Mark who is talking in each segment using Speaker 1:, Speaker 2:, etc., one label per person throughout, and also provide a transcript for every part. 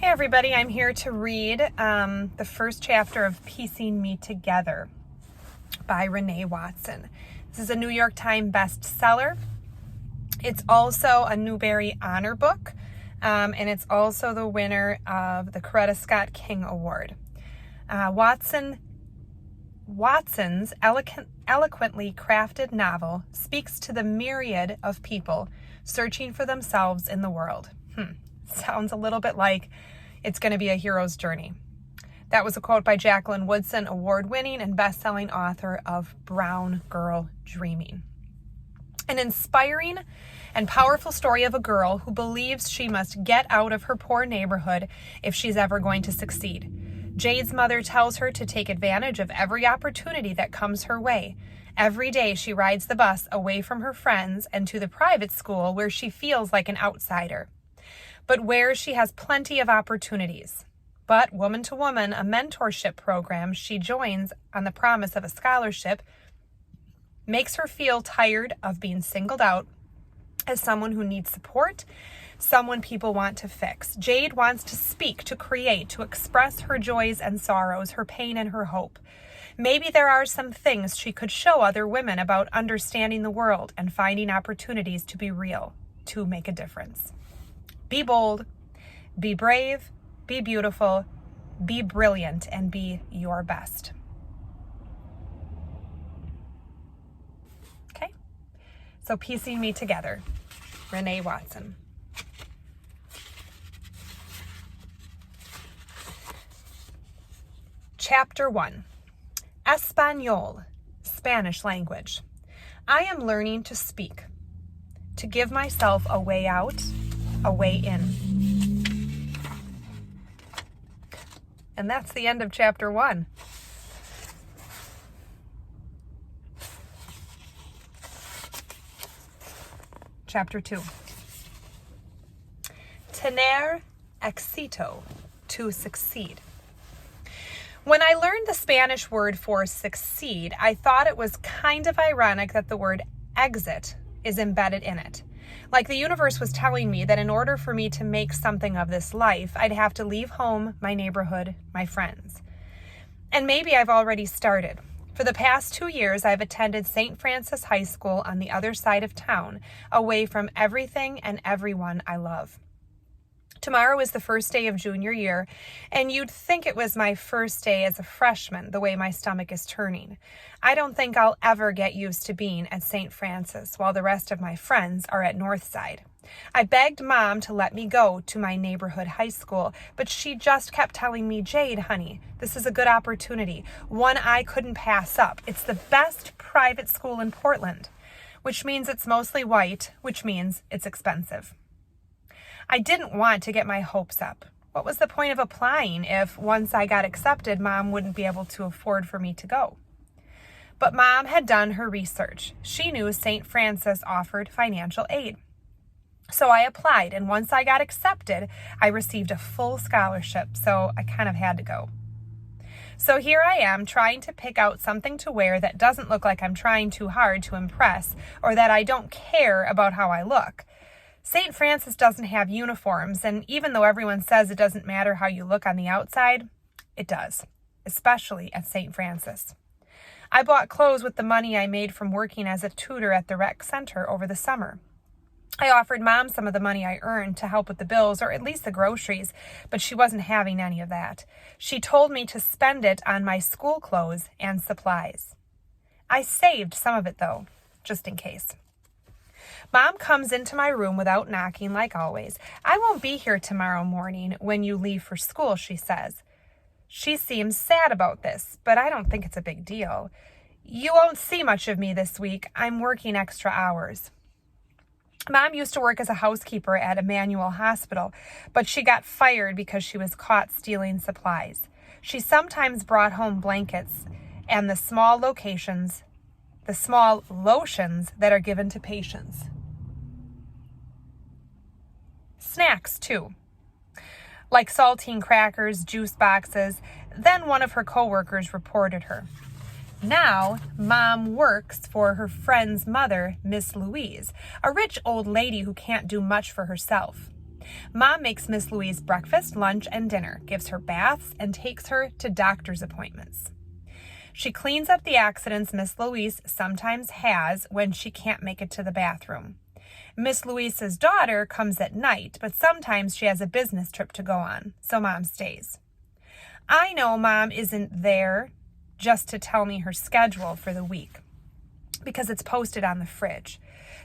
Speaker 1: Hey everybody, I'm here to read the first chapter of Piecing Me Together by Renee Watson. This is a New York Times bestseller. It's also a Newbery Honor Book, and it's also the winner of the Coretta Scott King Award. Watson's eloquently crafted novel speaks to the myriad of people searching for themselves in the world. Sounds a little bit like it's going to be a hero's journey. That was a quote by Jacqueline Woodson, award-winning and best-selling author of Brown Girl Dreaming. An inspiring and powerful story of a girl who believes she must get out of her poor neighborhood if she's ever going to succeed. Jade's mother tells her to take advantage of every opportunity that comes her way. Every day she rides the bus away from her friends and to the private school where she feels like an outsider, but where she has plenty of opportunities. But Woman to Woman, a mentorship program she joins on the promise of a scholarship, makes her feel tired of being singled out as someone who needs support, someone people want to fix. Jade wants to speak, to create, to express her joys and sorrows, her pain and her hope. Maybe there are some things she could show other women about understanding the world and finding opportunities to be real, to make a difference. Be bold, be brave, be beautiful, be brilliant, and be your best. Okay? So Piecing Me Together, Renee Watson. Chapter 1. Espanol, Spanish language. I am learning to speak, to give myself a way out, a way in. And that's the end of chapter 1. Chapter 2. Tener éxito, to succeed. When I learned the Spanish word for succeed, I thought it was kind of ironic that the word exit is embedded in it. Like the universe was telling me that in order for me to make something of this life, I'd have to leave home, my neighborhood, my friends. And maybe I've already started. For the past 2 years, I've attended St. Francis High School on the other side of town, away from everything and everyone I love. Tomorrow is the first day of junior year, and you'd think it was my first day as a freshman, the way my stomach is turning. I don't think I'll ever get used to being at St. Francis while the rest of my friends are at Northside. I begged Mom to let me go to my neighborhood high school, but she just kept telling me, Jade, honey, this is a good opportunity, one I couldn't pass up. It's the best private school in Portland, which means it's mostly white, which means it's expensive. I didn't want to get my hopes up. What was the point of applying if once I got accepted, Mom wouldn't be able to afford for me to go? But Mom had done her research. She knew St. Francis offered financial aid. So I applied, and once I got accepted, I received a full scholarship, so I kind of had to go. So here I am trying to pick out something to wear that doesn't look like I'm trying too hard to impress or that I don't care about how I look. St. Francis doesn't have uniforms, and even though everyone says it doesn't matter how you look on the outside, it does, especially at St. Francis. I bought clothes with the money I made from working as a tutor at the rec center over the summer. I offered Mom some of the money I earned to help with the bills, or at least the groceries, but she wasn't having any of that. She told me to spend it on my school clothes and supplies. I saved some of it, though, just in case. Mom comes into my room without knocking, like always. I won't be here tomorrow morning when you leave for school, she says. She seems sad about this, but I don't think it's a big deal. You won't see much of me this week. I'm working extra hours. Mom used to work as a housekeeper at Emmanuel Hospital, but she got fired because she was caught stealing supplies. She sometimes brought home blankets and the small lotions that are given to patients. Snacks, too, like saltine crackers, juice boxes. Then one of her coworkers reported her. Now, Mom works for her friend's mother, Miss Louise, a rich old lady who can't do much for herself. Mom makes Miss Louise breakfast, lunch, and dinner, gives her baths, and takes her to doctor's appointments. She cleans up the accidents Miss Louise sometimes has when she can't make it to the bathroom. Miss Louise's daughter comes at night, but sometimes she has a business trip to go on, so Mom stays. I know Mom isn't there just to tell me her schedule for the week, because it's posted on the fridge.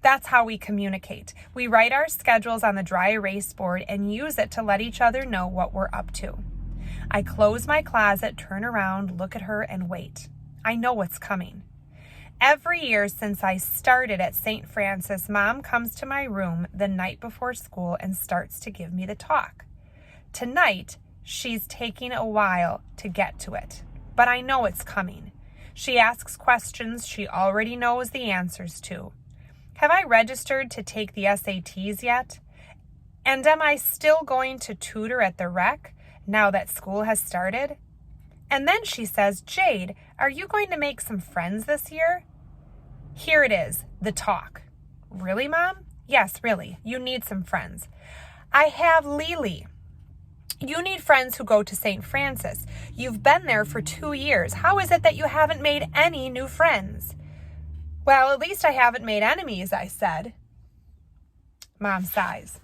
Speaker 1: That's how we communicate. We write our schedules on the dry erase board and use it to let each other know what we're up to. I close my closet, turn around, look at her, and wait. I know what's coming. Every year since I started at St. Francis, Mom comes to my room the night before school and starts to give me the talk. Tonight, she's taking a while to get to it, but I know it's coming. She asks questions she already knows the answers to. Have I registered to take the SATs yet? And am I still going to tutor at the rec now that school has started? And then she says, Jade, are you going to make some friends this year? Here it is, the talk. Really, Mom? Yes, really. You need some friends. I have Lily. You need friends who go to St. Francis. You've been there for 2 years. How is it that you haven't made any new friends? Well, at least I haven't made enemies, I said. Mom sighs.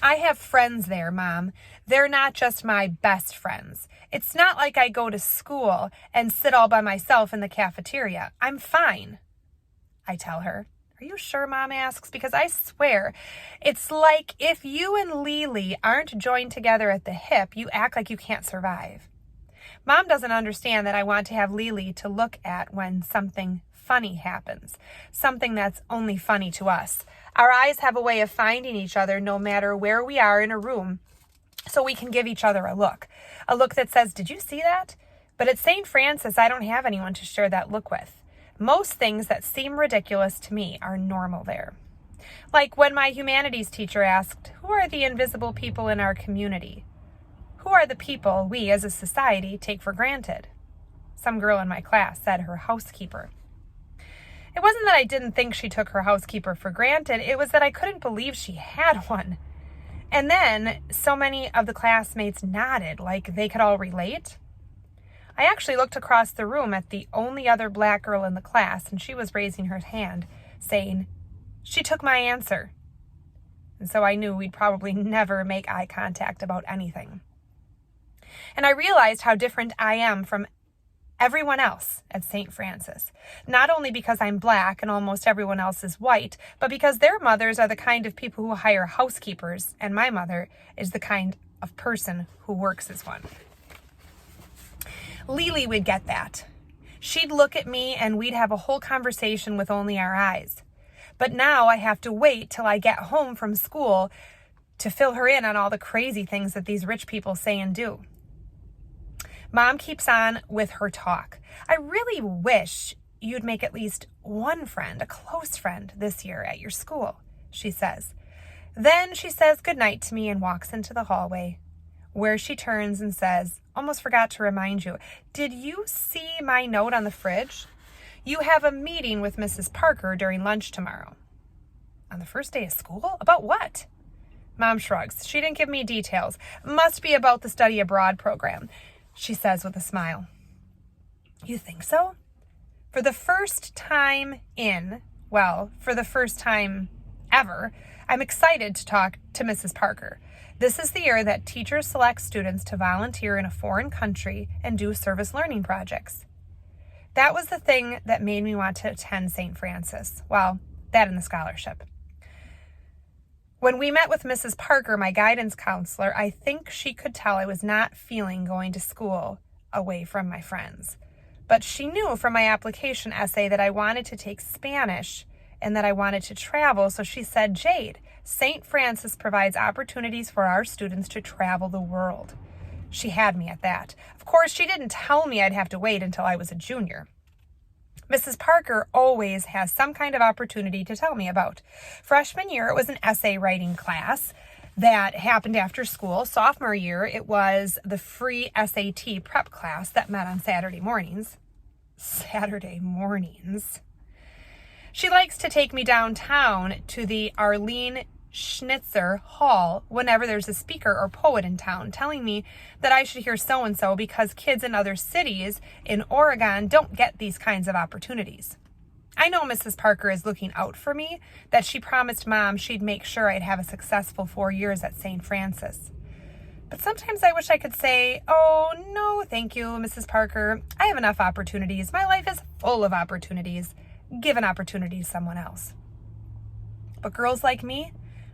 Speaker 1: I have friends there, Mom. They're not just my best friends. It's not like I go to school and sit all by myself in the cafeteria. I'm fine, I tell her. Are you sure, Mom asks? Because I swear, it's like if you and Lily aren't joined together at the hip, you act like you can't survive. Mom doesn't understand that I want to have Lily to look at when something funny happens, something that's only funny to us. Our eyes have a way of finding each other no matter where we are in a room, so we can give each other a look that says, did you see that? But at St. Francis, I don't have anyone to share that look with. Most things that seem ridiculous to me are normal there. Like when my humanities teacher asked, who are the invisible people in our community? Who are the people we as a society take for granted? Some girl in my class said her housekeeper. It wasn't that I didn't think she took her housekeeper for granted. It was that I couldn't believe she had one. And then so many of the classmates nodded like they could all relate. I actually looked across the room at the only other black girl in the class, and she was raising her hand, saying, she took my answer. And so I knew we'd probably never make eye contact about anything. And I realized how different I am from everyone else at St. Francis. Not only because I'm black and almost everyone else is white, but because their mothers are the kind of people who hire housekeepers, and my mother is the kind of person who works as one. Lily would get that. She'd look at me and we'd have a whole conversation with only our eyes. But now I have to wait till I get home from school to fill her in on all the crazy things that these rich people say and do. Mom keeps on with her talk. I really wish you'd make at least one friend, a close friend, this year at your school, she says. Then she says goodnight to me and walks into the hallway, where she turns and says, almost forgot to remind you, did you see my note on the fridge? You have a meeting with Mrs. Parker during lunch tomorrow. On the first day of school? About what? Mom shrugs. She didn't give me details. Must be about the study abroad program, she says with a smile. You think so? For the first time ever, I'm excited to talk to Mrs. Parker. This is the year that teachers select students to volunteer in a foreign country and do service learning projects. That was the thing that made me want to attend St. Francis. Well, that and the scholarship. When we met with Mrs. Parker, my guidance counselor, I think she could tell I was not feeling going to school away from my friends. But she knew from my application essay that I wanted to take Spanish and that I wanted to travel, so she said, Jade, St. Francis provides opportunities for our students to travel the world. She had me at that. Of course, she didn't tell me I'd have to wait until I was a junior. Mrs. Parker always has some kind of opportunity to tell me about. Freshman year, it was an essay writing class that happened after school. Sophomore year, it was the free SAT prep class that met on Saturday mornings. Saturday mornings. She likes to take me downtown to the Arlene Schnitzer Hall whenever there's a speaker or poet in town, telling me that I should hear so-and-so because kids in other cities in Oregon don't get these kinds of opportunities. I know Mrs. Parker is looking out for me, that she promised Mom she'd make sure I'd have a successful 4 years at St. Francis. But sometimes I wish I could say, oh, no, thank you, Mrs. Parker. I have enough opportunities. My life is full of opportunities. Give an opportunity to someone else. But girls like me,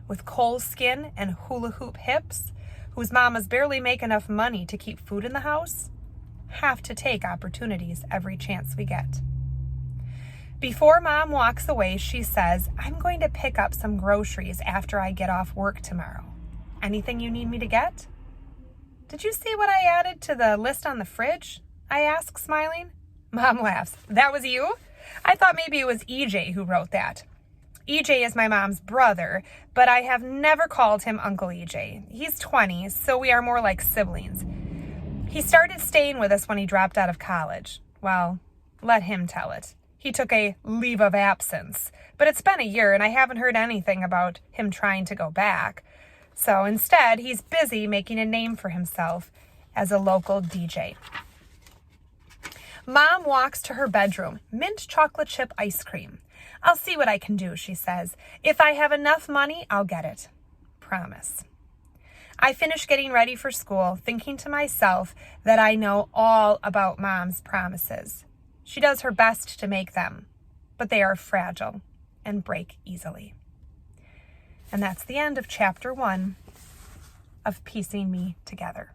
Speaker 1: with coal skin and hula hoop hips, whose mamas barely make enough money to keep food in the house, have to take opportunities every chance we get. Before Mom walks away, she says, I'm going to pick up some groceries after I get off work tomorrow. Anything you need me to get? Did you see what I added to the list on the fridge? I ask, smiling. Mom laughs. That was you? I thought maybe it was EJ who wrote that. EJ is my mom's brother, but I have never called him Uncle EJ. He's 20, so we are more like siblings. He started staying with us when he dropped out of college. Well, let him tell it. He took a leave of absence, but it's been a year and I haven't heard anything about him trying to go back. So instead, he's busy making a name for himself as a local DJ. Mom walks to her bedroom, mint chocolate chip ice cream. I'll see what I can do, she says. If I have enough money, I'll get it. Promise. I finish getting ready for school, thinking to myself that I know all about Mom's promises. She does her best to make them, but they are fragile and break easily. And that's the end of chapter 1 of Piecing Me Together.